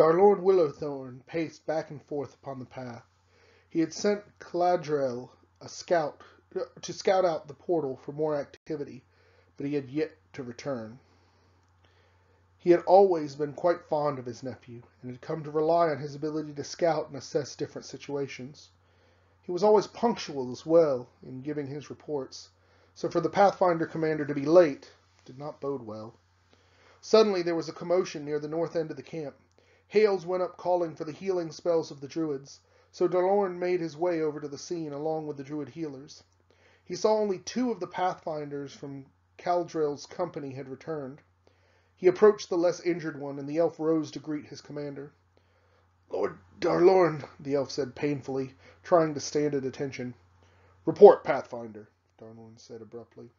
Darlorn Willowthorn paced back and forth upon the path. He had sent Caladrel a scout to scout out the portal for more activity, but he had yet to return. He had always been quite fond of his nephew, and had come to rely on his ability to scout and assess different situations. He was always punctual as well in giving his reports, so for the Pathfinder commander to be late did not bode well. Suddenly there was a commotion near the north end of the camp. Hails went up calling for the healing spells of the druids, so Darlorn made his way over to the scene along with the druid healers. He saw only 2 of the Pathfinders from Caldrell's company had returned. He approached the less injured one, and the elf rose to greet his commander. "Lord Darlorn," the elf said painfully, trying to stand at attention. "Report, Pathfinder," Darlorn said abruptly.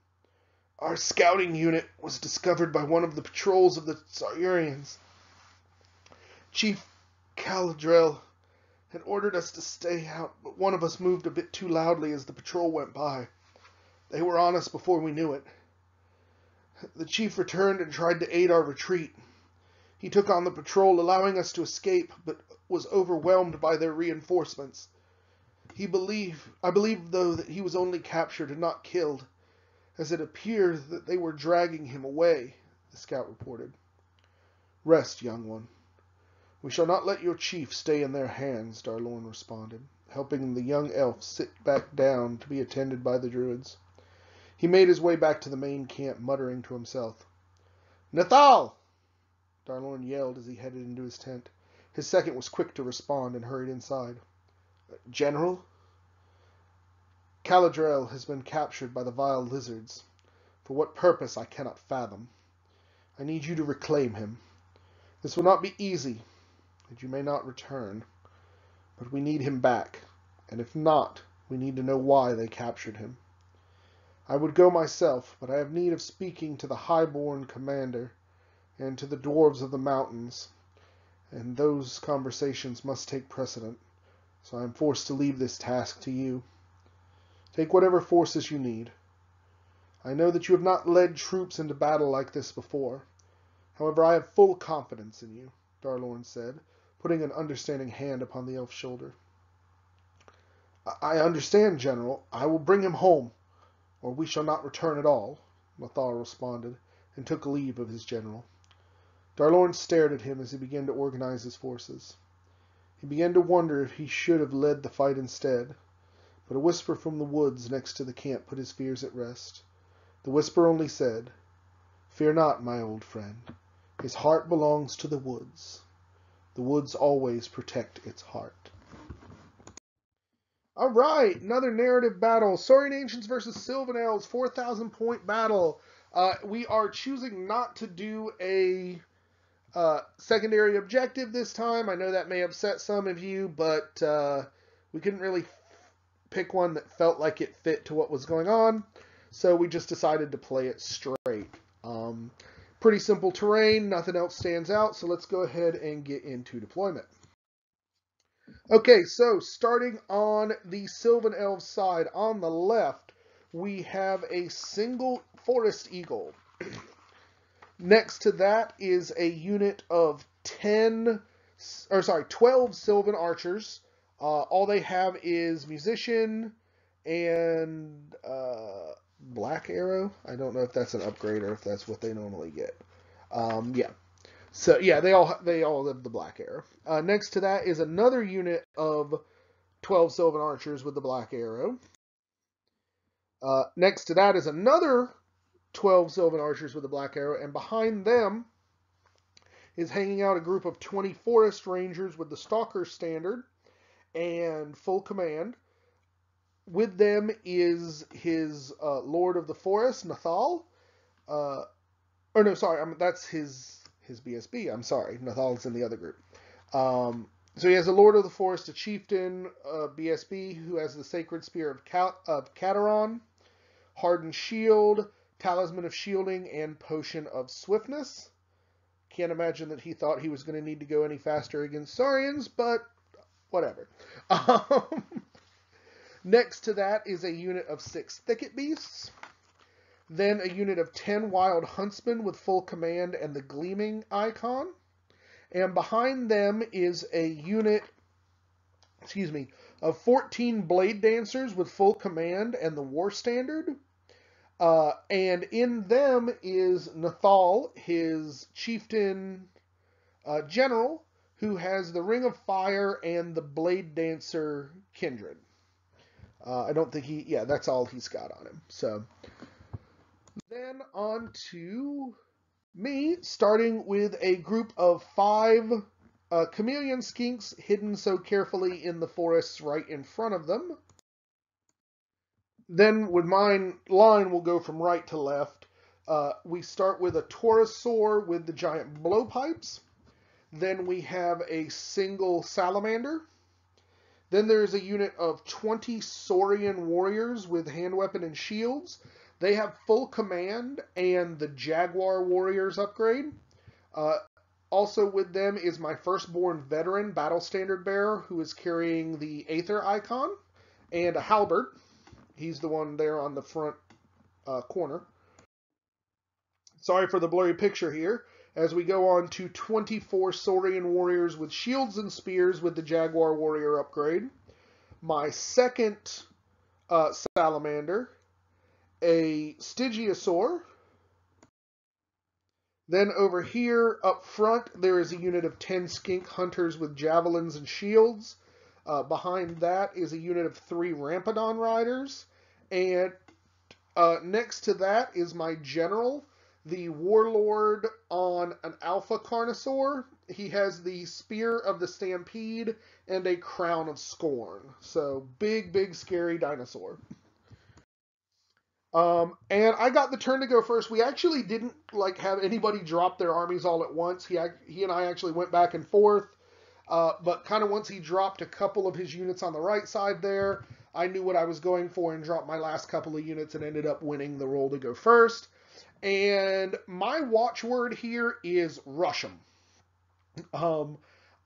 "Our scouting unit was discovered by one of the patrols of the Saurians. Chief Caladrel had ordered us to stay out, but one of us moved a bit too loudly as the patrol went by. They were on us before we knew it. The chief returned and tried to aid our retreat. He took on the patrol, allowing us to escape, but was overwhelmed by their reinforcements. I believe, though, that he was only captured and not killed, as it appears that they were dragging him away," the scout reported. "Rest, young one. We shall not let your chief stay in their hands," Darlorn responded, helping the young elf sit back down to be attended by the druids. He made his way back to the main camp, muttering to himself. "Nathal!" Darlorn yelled as he headed into his tent. His second was quick to respond and hurried inside. "General? Caladrel has been captured by the vile lizards. For what purpose I cannot fathom. I need you to reclaim him. This will not be easy, and you may not return. But we need him back, and if not, we need to know why they captured him. I would go myself, but I have need of speaking to the highborn commander and to the dwarves of the mountains, and those conversations must take precedent, so I am forced to leave this task to you. Take whatever forces you need. I know that you have not led troops into battle like this before. However, I have full confidence in you," Darlorn said, putting an understanding hand upon the elf's shoulder. "I understand, General. I will bring him home, or we shall not return at all," Nathal responded, and took leave of his general. Darlorn stared at him as he began to organize his forces. He began to wonder if he should have led the fight instead, but a whisper from the woods next to the camp put his fears at rest. The whisper only said, "Fear not, my old friend. His heart belongs to the woods. The woods always protect its heart." All right, another narrative battle. Saurian Ancients versus Sylvan Elves, 4,000 point battle. We are choosing not to do a secondary objective this time. I know that may upset some of you, but we couldn't really pick one that felt like it fit to what was going on, so we just decided to play it straight. Pretty simple terrain, nothing else stands out, so let's go ahead and get into deployment. Okay, so starting on the Sylvan Elves side, on the left, we have a single Forest Eagle. Next to that is a unit of 12 Sylvan Archers. All they have is Musician and Black Arrow. I don't know if that's an upgrade or if that's what they normally get. Yeah. So yeah, they all have the Black Arrow. Next to that is another unit of 12 Sylvan Archers with the Black Arrow. Next to that is another 12 Sylvan Archers with the Black Arrow, and behind them is hanging out a group of 20 Forest Rangers with the Stalker Standard and full command. With them is his Lord of the Forest, Nathal. That's his BSB. I'm sorry, Nathal's in the other group. So he has a Lord of the Forest, a Chieftain, BSB, who has the Sacred Spear of Cataron, Hardened Shield, Talisman of Shielding, and Potion of Swiftness. Can't imagine that he thought he was going to need to go any faster against Saurians, but whatever. Next to that is a unit of 6 Thicket Beasts. Then a unit of 10 Wild Huntsmen with full command and the Gleaming icon. And behind them is a unit, of 14 blade dancers with full command and the war standard. And in them is Nathal, his chieftain general, who has the Ring of Fire and the Blade Dancer Kindred. I don't think that's all he's got on him. So then on to me, starting with a group of 5 chameleon skinks hidden so carefully in the forests right in front of them. Then with my line, we'll go from right to left. We start with a Taurosaur with the giant blowpipes. Then we have a single salamander. Then there's a unit of 20 Saurian warriors with hand weapon and shields. They have full command and the Jaguar warriors upgrade. Also with them is my firstborn veteran battle standard bearer, who is carrying the Aether icon and a halberd. He's the one there on the front corner. Sorry for the blurry picture here. As we go on to 24 Saurian warriors with shields and spears with the Jaguar warrior upgrade. My second salamander, a Stygiosaur. Then over here up front, there is a unit of 10 skink hunters with javelins and shields. Behind that is a unit of 3 Rampedon riders. And next to that is my general, the warlord on an Alpha Carnosaur. He has the Spear of the Stampede and a Crown of Scorn. So big, scary dinosaur. And I got the turn to go first. We actually didn't have anybody drop their armies all at once. He and I actually went back and forth. But kind of once he dropped a couple of his units on the right side there, I knew what I was going for and dropped my last couple of units and ended up winning the roll to go first. And my watchword here is rush him.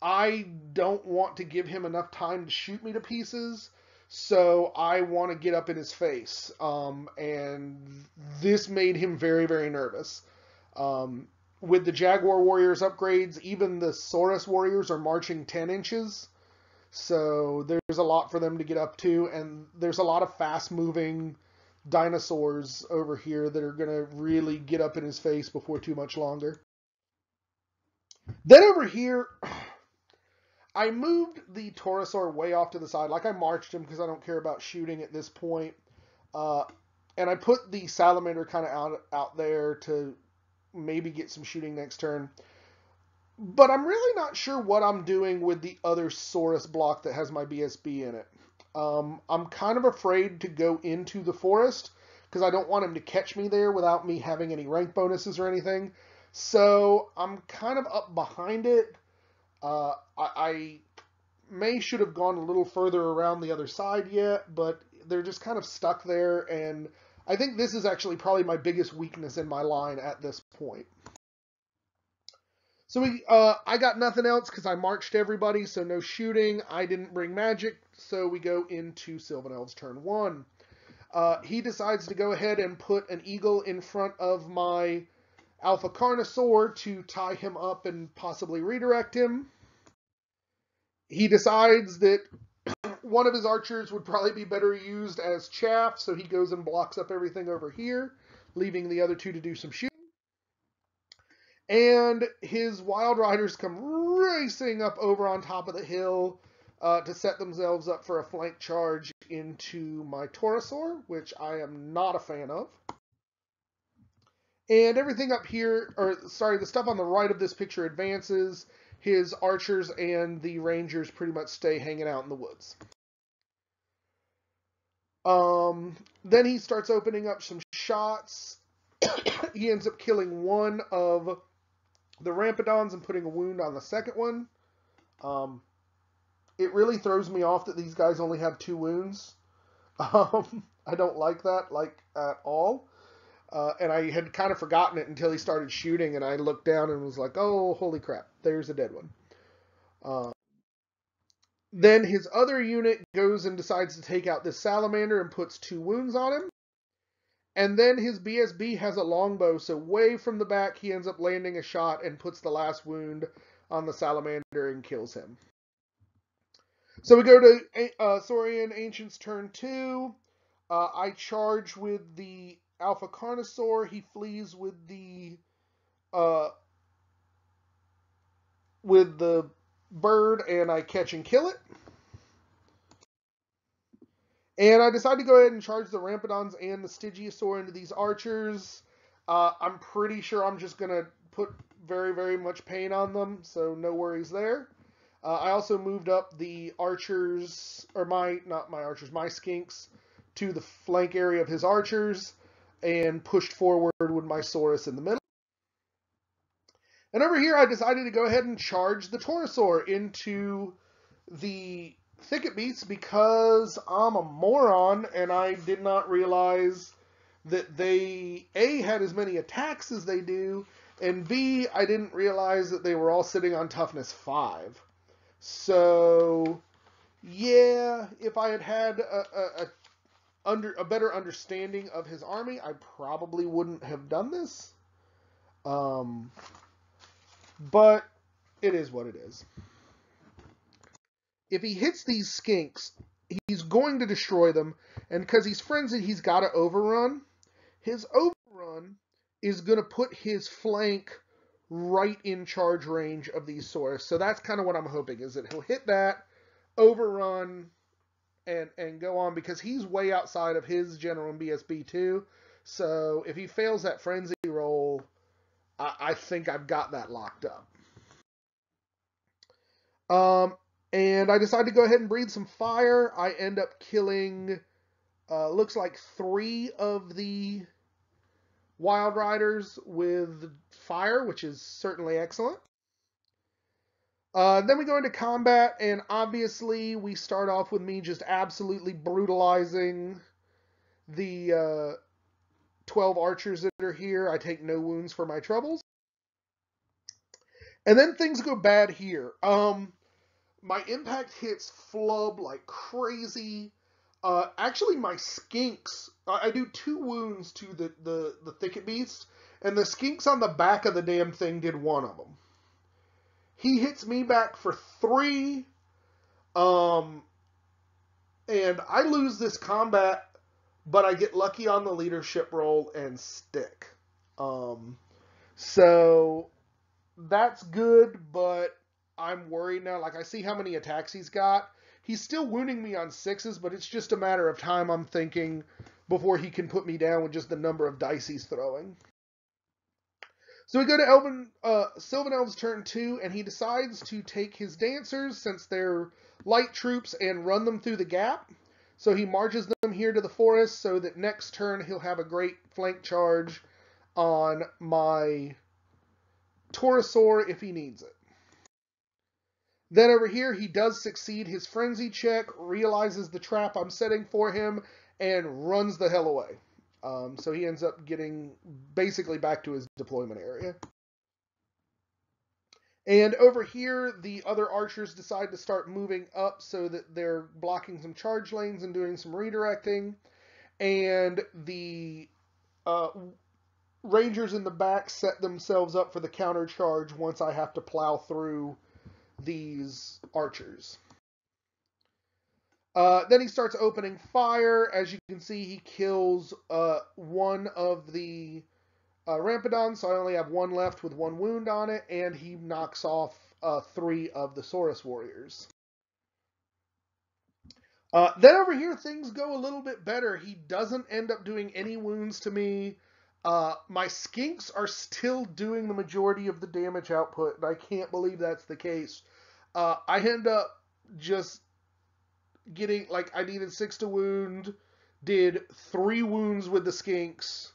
I don't want to give him enough time to shoot me to pieces, so I want to get up in his face. And this made him very, very nervous. With the Jaguar Warriors upgrades, even the Saurus Warriors are marching 10 inches. So there's a lot for them to get up to, and there's a lot of fast-moving dinosaurs over here that are going to really get up in his face before too much longer. Then over here, I moved the Taurosaur way off to the side. I marched him because I don't care about shooting at this point. And I put the Salamander kind of out there to maybe get some shooting next turn. But I'm really not sure what I'm doing with the other Saurus block that has my BSB in it. I'm kind of afraid to go into the forest because I don't want him to catch me there without me having any rank bonuses or anything. So I'm kind of up behind it. I should have gone a little further around the other side yet, but they're just kind of stuck there, and I think this is actually probably my biggest weakness in my line at this point. So I got nothing else because I marched everybody, so no shooting. I didn't bring magic, so we go into Sylvan Elves turn 1. He decides to go ahead and put an eagle in front of my Alpha Carnosaur to tie him up and possibly redirect him. He decides that one of his archers would probably be better used as chaff, so he goes and blocks up everything over here, leaving the other 2 to do some shooting. And his Wild Riders come racing up over on top of the hill to set themselves up for a flank charge into my Taurosaur, which I am not a fan of. And everything up here, the stuff on the right of this picture advances. His archers and the rangers pretty much stay hanging out in the woods. Then he starts opening up some shots. He ends up killing one of the Rampedons and putting a wound on the second one. It really throws me off that these guys only have 2 wounds. I don't like that, at all. And I had kind of forgotten it until he started shooting, and I looked down and was like, oh, holy crap, there's a dead one. Then his other unit goes and decides to take out this Salamander and puts 2 wounds on him. And then his BSB has a longbow, so way from the back he ends up landing a shot and puts the last wound on the salamander and kills him. So we go to Saurian Ancient's turn 2. I charge with the Alpha Carnosaur. He flees with the bird, and I catch and kill it. And I decide to go ahead and charge the Rampedons and the Stygiosaur into these archers. I'm pretty sure I'm just going to put very, very much pain on them, so no worries there. I also moved up the archers, or my skinks, to the flank area of his archers, and pushed forward with my Saurus in the middle. And over here, I decided to go ahead and charge the Torosaur into the thicket beasts because I'm a moron and I did not realize that they, A, had as many attacks as they do, and B, I didn't realize that they were all sitting on toughness 5. So, yeah, if I had had a better understanding of his army, I probably wouldn't have done this. But it is what it is. If he hits these skinks, he's going to destroy them, and because he's frenzied, he's got to overrun. His overrun is going to put his flank right in charge range of these Saurus. So that's kind of what I'm hoping, is that he'll hit that, overrun, and go on, because he's way outside of his general and BSB too. So if he fails that frenzy roll, I think I've got that locked up. And I decide to go ahead and breathe some fire. I end up killing, looks like 3 of the Wild Riders with fire, which is certainly excellent. Then we go into combat, and obviously we start off with me just absolutely brutalizing the 12 archers that are here. I take no wounds for my troubles. And then things go bad here. My impact hits flub like crazy. Actually, my skinks, I do 2 wounds to the thicket beast, and the skinks on the back of the damn thing did 1 of them. He hits me back for 3, and I lose this combat, but I get lucky on the leadership roll and stick. So that's good, but I'm worried now. Like, I see how many attacks he's got. He's still wounding me on 6s, but it's just a matter of time, I'm thinking, before he can put me down with just the number of dice he's throwing. So we go to Sylvan Elves turn 2, and he decides to take his dancers, since they're light troops, and run them through the gap. So he marches them here to the forest, so that next turn he'll have a great flank charge on my Torosaur if he needs it. Then over here, he does succeed his frenzy check, realizes the trap I'm setting for him, and runs the hell away. So he ends up getting basically back to his deployment area. And over here, the other archers decide to start moving up so that they're blocking some charge lanes and doing some redirecting. And the rangers in the back set themselves up for the counter charge once I have to plow through these archers. Then he starts opening fire. As you can see, he kills 1 of the Rampedons, so I only have 1 left with 1 wound on it, and he knocks off 3 of the Saurus warriors. Then over here, things go a little bit better. He doesn't end up doing any wounds to me. My skinks are still doing the majority of the damage output, and I can't believe that's the case. I end up just getting, like, I needed 6 to wound, did 3 wounds with the skinks,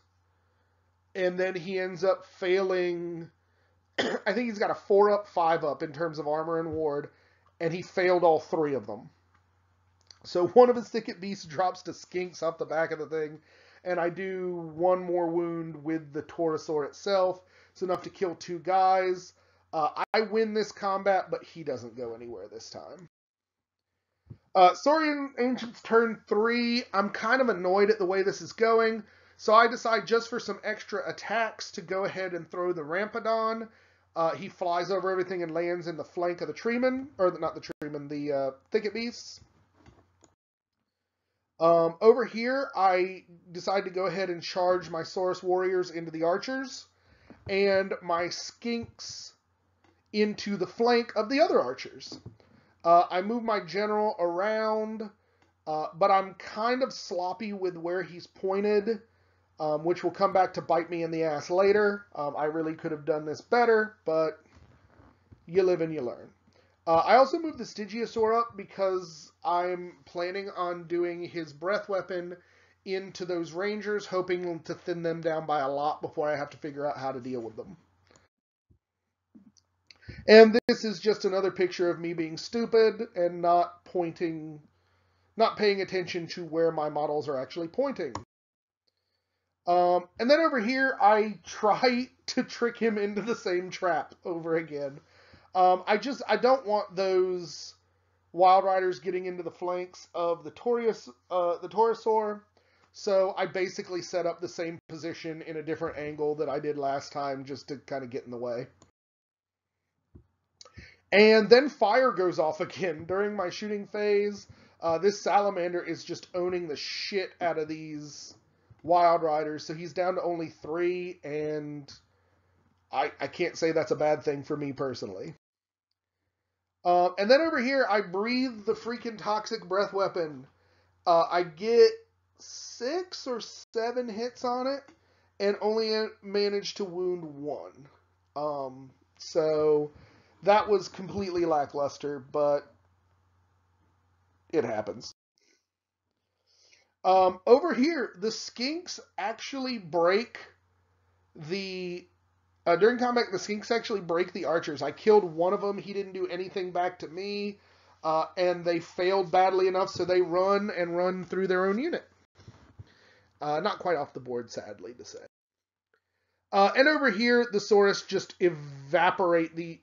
and then he ends up failing. I think he's got a 4-up, 5-up in terms of armor and ward, and he failed all 3 of them. So one of his thicket beasts drops to skinks off the back of the thing, and I do 1 more wound with the Torosaur itself. It's enough to kill 2 guys. I win this combat, but he doesn't go anywhere this time. Saurian Ancients turn 3. I'm kind of annoyed at the way this is going, so I decide just for some extra attacks to go ahead and throw the Rampedon. He flies over everything and lands in the flank of the treeman, or not the treeman, the thicket beasts. Over here, I decide to go ahead and charge my Saurus warriors into the archers, and my skinks into the flank of the other archers. I move my general around, but I'm kind of sloppy with where he's pointed, which will come back to bite me in the ass later. I really could have done this better, but you live and you learn. I also moved the Stygiosaur up because I'm planning on doing his breath weapon into those rangers, hoping to thin them down by a lot before I have to figure out how to deal with them. And this is just another picture of me being stupid and not paying attention to where my models are actually pointing. And then over here, I try to trick him into the same trap over again. I don't want those Wild Riders getting into the flanks of the Taurosaur, so I basically set up the same position in a different angle that I did last time just to kind of get in the way. And then fire goes off again during my shooting phase. This Salamander is just owning the shit out of these Wild Riders, so he's down to only 3, and I can't say that's a bad thing for me personally. And then over here, I breathe the freaking toxic breath weapon. I get 6 or 7 hits on it, and only managed to wound 1. So that was completely lackluster, but it happens. Over here, the skinks actually break the... during combat, the skinks actually break the archers. I killed one of them. He didn't do anything back to me. And they failed badly enough, so they run through their own unit. Not quite off the board, sadly to say. And over here, the Saurus just evaporate the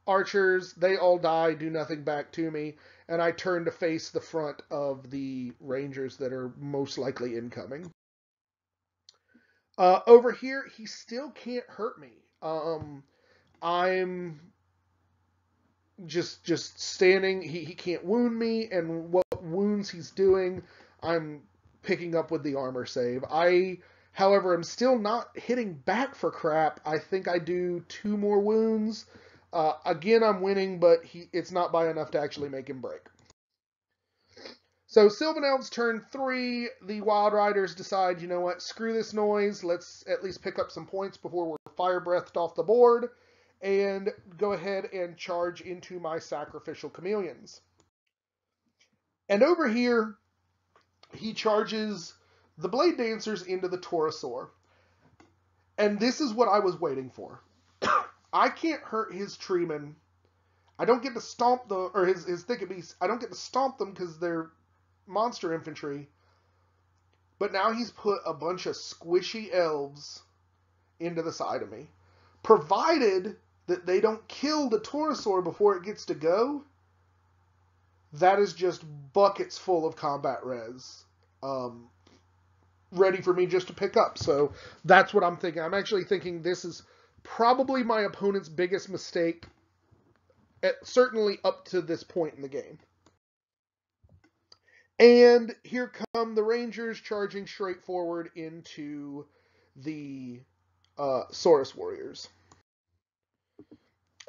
archers. They all die, do nothing back to me. And I turn to face the front of the rangers that are most likely incoming. Over here, he still can't hurt me. I'm just standing. He can't wound me, and what wounds he's doing, I'm picking up with the armor save. However, I'm still not hitting back for crap. I think I do 2 more wounds. Again, I'm winning, but it's not by enough to actually make him break. So Sylvan Elves turn 3, the Wild Riders decide, you know what, screw this noise, let's at least pick up some points before we're fire breathed off the board, and go ahead and charge into my sacrificial chameleons. And over here, he charges the Blade Dancers into the Taurosaur. And this is what I was waiting for. I can't hurt his treemen. I don't get to stomp his thicket beasts. I don't get to stomp them because they're monster infantry, but now he's put a bunch of squishy elves into the side of me. Provided that they don't kill the Taurosaur before it gets to go, that is just buckets full of combat res. Ready for me just to pick up. So that's what I'm thinking. I'm actually thinking this is probably my opponent's biggest mistake, certainly up to this point in the game. And here come the Rangers charging straight forward into the Saurus warriors.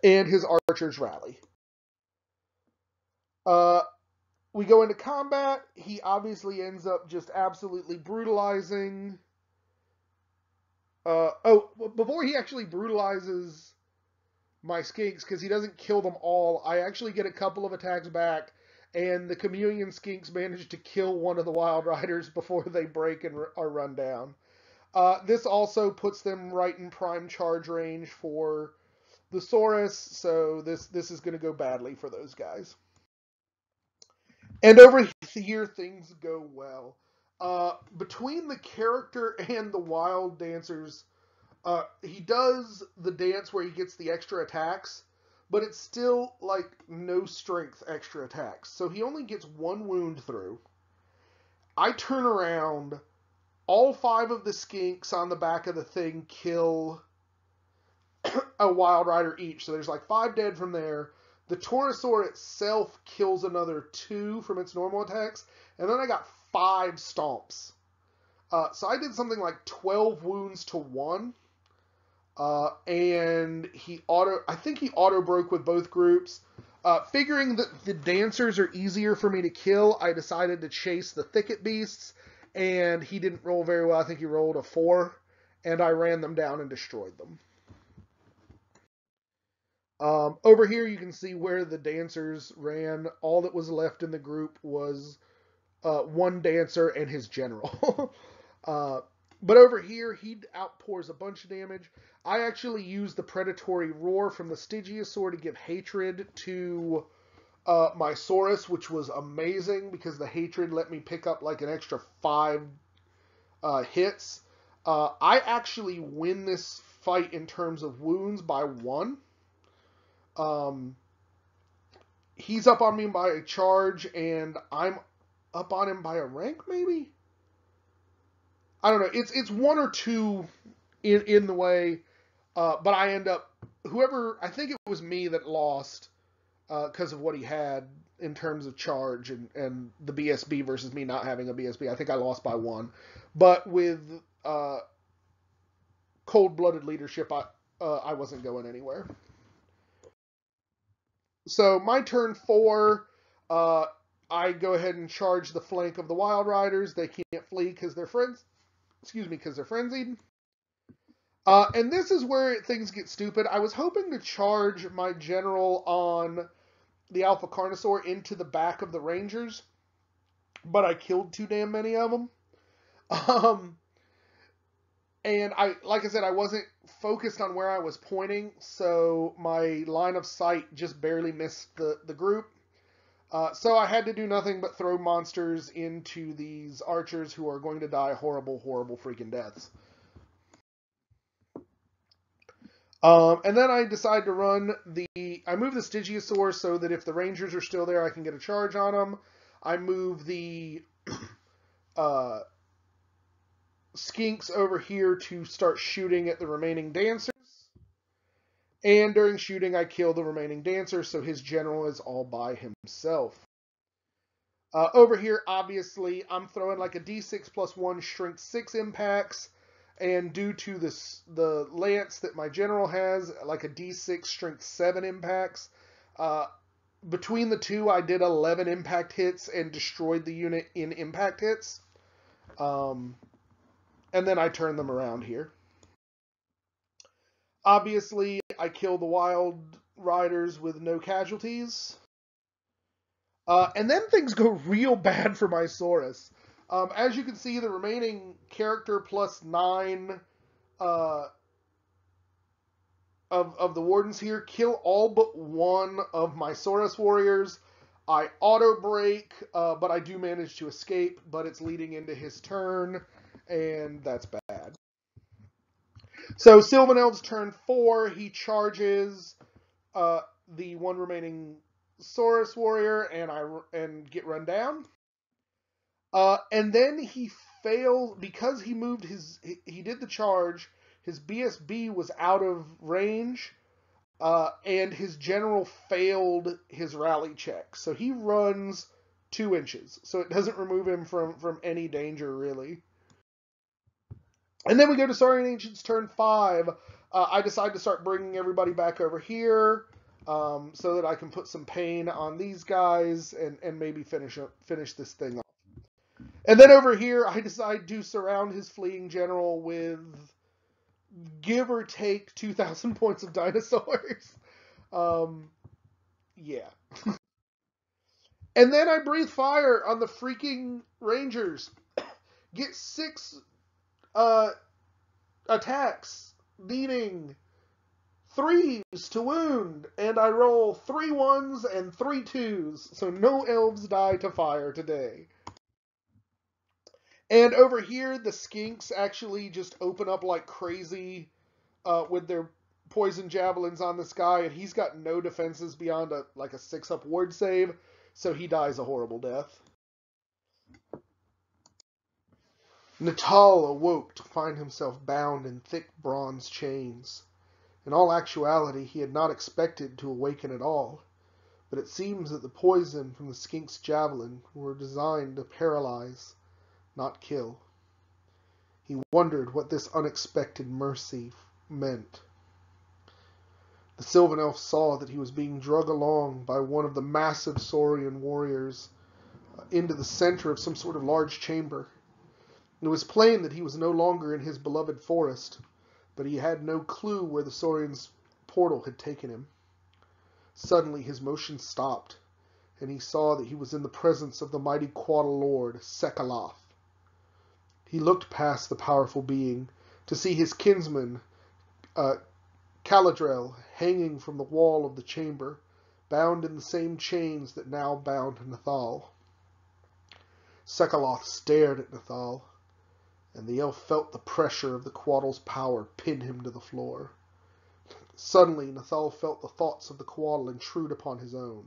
And his archers rally. We go into combat. He obviously ends up just absolutely brutalizing. Before he actually brutalizes my skinks, because he doesn't kill them all, I actually get a couple of attacks back. And the chameleon skinks manage to kill one of the Wild Riders before they break and are run down. This also puts them right in prime charge range for the Saurus, so this is going to go badly for those guys. And over here, things go well. Between the character and the Wild Dancers, he does the dance where he gets the extra attacks, but it's still, like, no strength extra attacks. So he only gets 1 wound through. I turn around. All 5 of the skinks on the back of the thing kill a Wild Rider each. So there's like 5 dead from there. The Torosaur itself kills another 2 from its normal attacks. And then I got 5 stomps. So I did something like 12 wounds to 1. And I think he auto broke with both groups. Figuring that the dancers are easier for me to kill, I decided to chase the thicket beasts, and he didn't roll very well. I think he rolled a 4, and I ran them down and destroyed them. Over here you can see where the dancers ran. All that was left in the group was 1 dancer and his general. But over here, he outpours a bunch of damage. I actually used the predatory roar from the Stygiosaur to give hatred to my Saurus, which was amazing because the hatred let me pick up like an extra 5 hits. I actually win this fight in terms of wounds by 1. He's up on me by a charge, and I'm up on him by a rank, maybe? I don't know. It's 1 or 2 in the way, but I end up I think it was me that lost because of what he had in terms of charge and the BSB versus me not having a BSB. I think I lost by 1, but with cold-blooded leadership, I wasn't going anywhere. So my turn 4. I go ahead and charge the flank of the Wild Riders. They can't flee because they're friends. Because they're frenzied. And this is where things get stupid. I was hoping to charge my general on the Alpha Carnosaur into the back of the Rangers, but I killed too damn many of them. And like I said, I wasn't focused on where I was pointing, so my line of sight just barely missed the group. So I had to do nothing but throw monsters into these archers who are going to die horrible, horrible freaking deaths. And then I decide to run I move the Stygiosaur so that if the Rangers are still there, I can get a charge on them. I move the Skinks over here to start shooting at the remaining dancers. And during shooting, I kill the remaining dancer, so his general is all by himself. Over here, obviously, I'm throwing like a D6 plus 1 shrink 6 impacts. And due to the lance that my general has, like a D6 strength 7 impacts. Between the two, I did 11 impact hits and destroyed the unit in impact hits. And then I turn them around here. Obviously, I kill the Wild Riders with no casualties. And then things go real bad for my Saurus. As you can see, the remaining character plus 9 of the wardens here kill all but 1 of my Saurus warriors. I auto break, but I do manage to escape, but it's leading into his turn, and that's bad. So Sylvan Elves turn 4, he charges the 1 remaining Saurus warrior, and get run down. And then he failed because he moved he did the charge. His BSB was out of range, and his general failed his rally check. So he runs 2 inches. So it doesn't remove him from any danger, really. And then we go to Saurian Ancients turn 5. I decide to start bringing everybody back over here so that I can put some pain on these guys and maybe finish this thing off. And then over here, I decide to surround his fleeing general with, give or take, 2,000 points of dinosaurs. Yeah. And then I breathe fire on the freaking Rangers. Get 6 attacks, needing 3s to wound. And I roll 3 1s and 3 2s. So no elves die to fire today. And over here, the Skinks actually just open up like crazy with their poison javelins on this guy, and he's got no defenses beyond a 6-up ward save, so he dies a horrible death. Natal awoke to find himself bound in thick bronze chains. In all actuality, he had not expected to awaken at all, but it seems that the poison from the skink's javelin were designed to paralyze, not kill. He wondered what this unexpected mercy meant. The Sylvan Elf saw that he was being dragged along by one of the massive Saurian warriors into the center of some sort of large chamber. It was plain that he was no longer in his beloved forest, but he had no clue where the Saurian's portal had taken him. Suddenly his motion stopped, and he saw that he was in the presence of the mighty Quaddle Lord, Sek'a'lath. He looked past the powerful being to see his kinsman, Caladrel, hanging from the wall of the chamber, bound in the same chains that now bound Nathal. Sek'a'lath stared at Nathal, and the elf felt the pressure of the Quaddle's power pin him to the floor. Suddenly, Nathal felt the thoughts of the Quaddle intrude upon his own.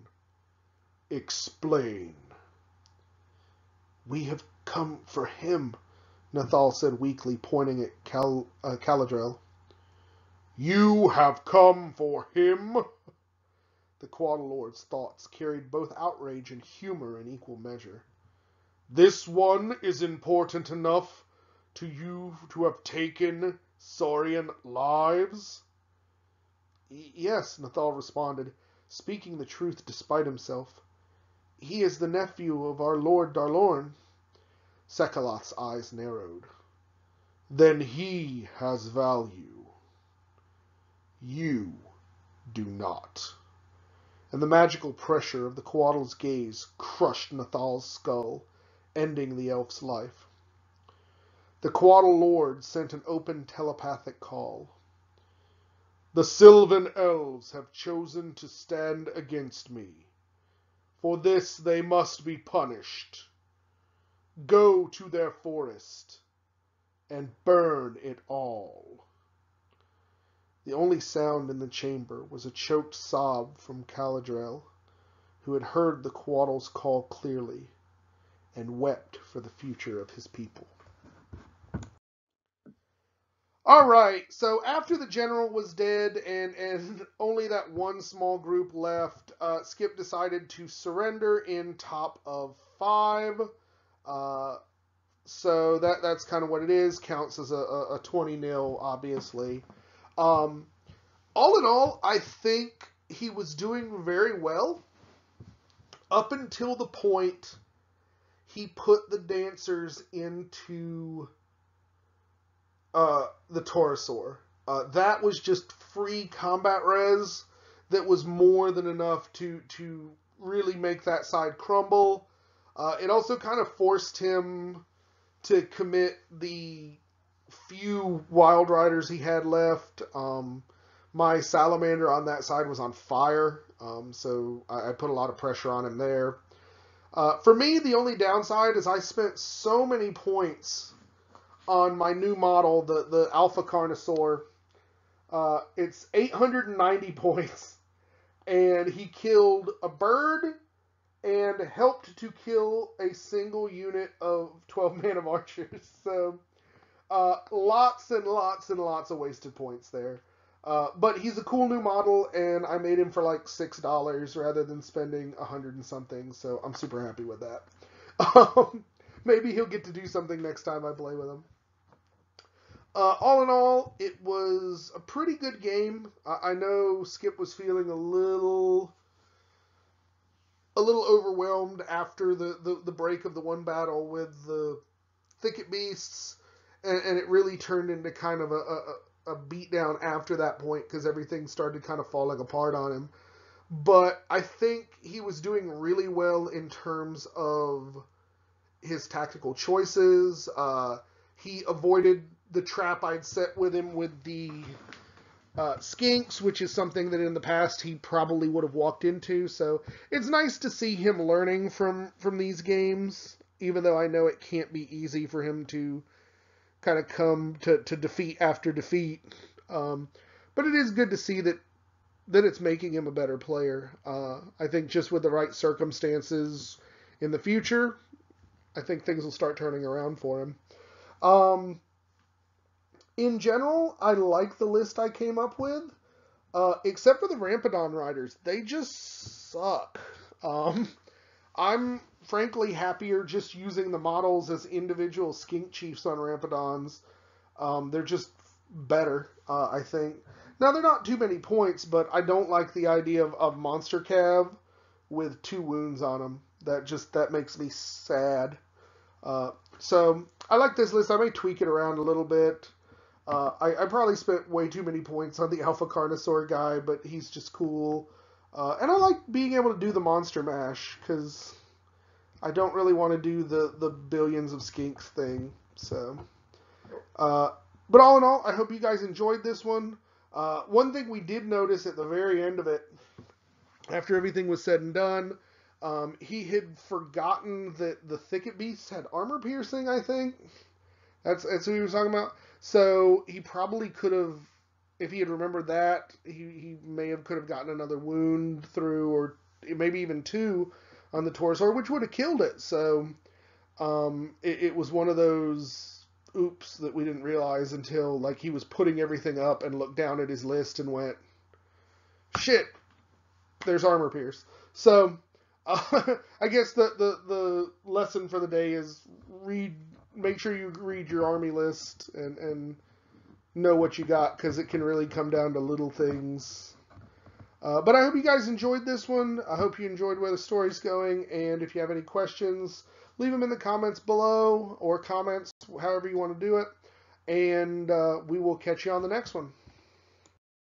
"Explain." "We have come for him," Nathal said weakly, pointing at Caladrel. "You have come for him?" The Quaddle Lord's thoughts carried both outrage and humor in equal measure. "This one is important enough to you to have taken Saurian lives?" "Yes," Nathal responded, speaking the truth despite himself. "He is the nephew of our Lord Darlorn." Sek'a'lath's eyes narrowed. "Then he has value. You do not." And the magical pressure of the Quaddle's gaze crushed Nathal's skull, ending the elf's life. The Quaddle Lord sent an open telepathic call. "The Sylvan Elves have chosen to stand against me. For this they must be punished. Go to their forest and burn it all." The only sound in the chamber was a choked sob from Caladrel, who had heard the Quaddle's call clearly and wept for the future of his people. Alright, so after the general was dead and only that one small group left, Skip decided to surrender in top of 5. So that's kind of what it is. Counts as a 20-0, obviously. All in all, I think he was doing very well up until the point he put the dancers into the Taurosaur. That was just free combat res that was more than enough to really make that side crumble. It also kind of forced him to commit the few Wild Riders he had left. My Salamander on that side was on fire, so I put a lot of pressure on him there. For me, the only downside is I spent so many points on my new model, the Alpha Carnosaur. It's 890 points, and he killed a bird and helped to kill a single unit of 12 man of archers. So lots and lots and lots of wasted points there. But he's a cool new model, and I made him for like $6 rather than spending 100 and something, so I'm super happy with that. Maybe he'll get to do something next time I play with him. All in all, it was a pretty good game. I know Skip was feeling a little overwhelmed after the break of the one battle with the Thicket Beasts, and it really turned into kind of a beatdown after that point because everything started kind of falling apart on him. But I think he was doing really well in terms of his tactical choices. He avoided the trap I'd set with him with the skinks, which is something that in the past he probably would have walked into. So it's nice to see him learning from these games, even though I know it can't be easy for him to kind of come to defeat after defeat. But it is good to see that it's making him a better player. I think just with the right circumstances in the future, I think things will start turning around for him. In general, I like the list I came up with. Except for the Rampedon riders. They just suck. I'm frankly happier just using the models as individual skink chiefs on Rampedons. They're just better, I think. Now, they're not too many points, but I don't like the idea of Monster Cav with 2 wounds on them. That makes me sad. So, I like this list. I may tweak it around a little bit. I probably spent way too many points on the Alpha Carnosaur guy, but he's just cool. And I like being able to do the Monster Mash, because I don't really want to do the billions of skinks thing. So, but all in all, I hope you guys enjoyed this one. One thing we did notice at the very end of it, after everything was said and done, he had forgotten that the Thicket Beasts had armor piercing, I think. That's what he was talking about. So he probably could have, if he had remembered that, he could have gotten another wound through, or maybe even 2 on the Torosaur, which would have killed it. So it was one of those oops that we didn't realize until like he was putting everything up and looked down at his list and went, shit, there's armor pierce. So I guess the lesson for the day is make sure you read your army list and know what you got, because it can really come down to little things. But I hope you guys enjoyed this one. I hope you enjoyed where the story's going, and if you have any questions, leave them in the comments below, or comments, however you want to do it, and we will catch you on the next one.